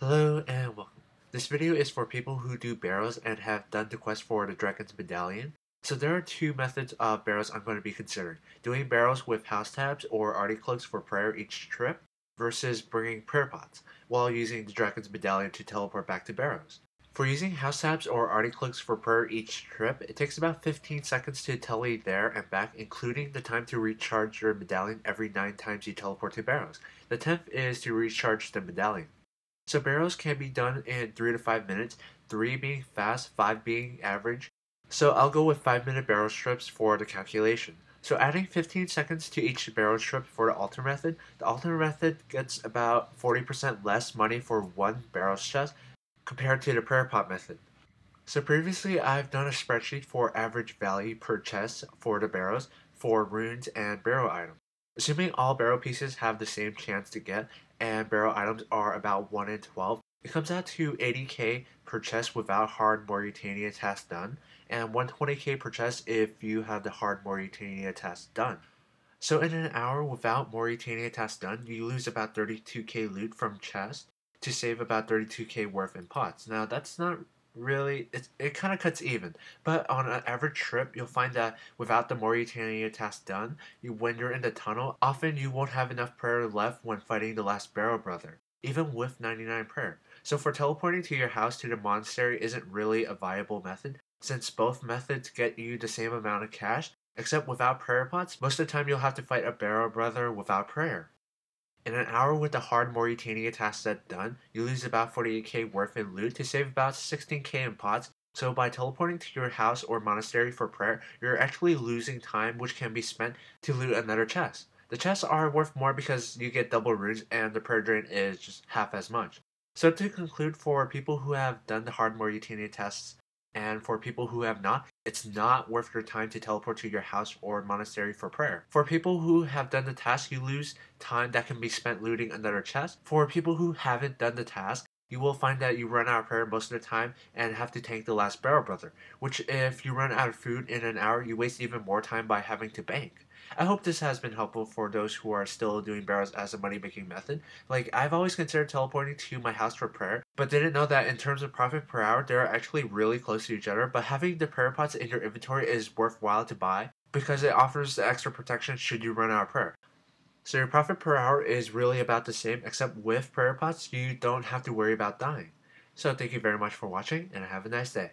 Hello and welcome. This video is for people who do Barrows and have done the quest for the Dragon's Medallion. So there are two methods of Barrows I'm going to be considering. Doing Barrows with house tabs or Arty cloaks for prayer each trip versus bringing prayer pots while using the Dragon's Medallion to teleport back to Barrows. For using house tabs or Arty cloaks for prayer each trip, it takes about 15 seconds to tele there and back, including the time to recharge your medallion every 9 times you teleport to Barrows. The 10th is to recharge the medallion. So barrels can be done in 3 to 5 minutes, 3 being fast, 5 being average. So I'll go with 5-minute barrel strips for the calculation. So adding 15 seconds to each barrel strip for the alternate method gets about 40% less money for one barrel chest compared to the prayer pot method. So previously I've done a spreadsheet for average value per chest for the barrels for runes and barrel items. Assuming all barrel pieces have the same chance to get and barrel items are about 1 in 12, it comes out to 80k per chest without hard Mauritania task done, and 120k per chest if you have the hard Mauritania task done. So in an hour without Mauritania task done, you lose about 32k loot from chest to save about 32k worth in pots. Now that's not really, it kind of cuts even, but on an average trip you'll find that without the Mauritania task done, when you're in the tunnel, often you won't have enough prayer left when fighting the last Barrow brother, even with 99 prayer. So for teleporting to your house to the monastery isn't really a viable method, since both methods get you the same amount of cash, except without prayer pots, most of the time you'll have to fight a Barrow brother without prayer. In an hour with the hard Mauritania task set done, you lose about 48k worth in loot to save about 16k in pots, so by teleporting to your house or monastery for prayer, you're actually losing time which can be spent to loot another chest. The chests are worth more because you get double runes and the prayer drain is just half as much. So to conclude, for people who have done the hard Mauritania tasks and for people who have not, it's not worth your time to teleport to your house or monastery for prayer. For people who have done the task, you lose time that can be spent looting another chest. For people who haven't done the task, you will find that you run out of prayer most of the time and have to tank the last Barrow brother, which if you run out of food in an hour, you waste even more time by having to bank. I hope this has been helpful for those who are still doing barrels as a money-making method. Like, I've always considered teleporting to my house for prayer, but didn't know that in terms of profit per hour, they're actually really close to each other, but having the prayer pots in your inventory is worthwhile to buy because it offers the extra protection should you run out of prayer. So your profit per hour is really about the same, except with prayer pots, you don't have to worry about dying. So thank you very much for watching, and have a nice day.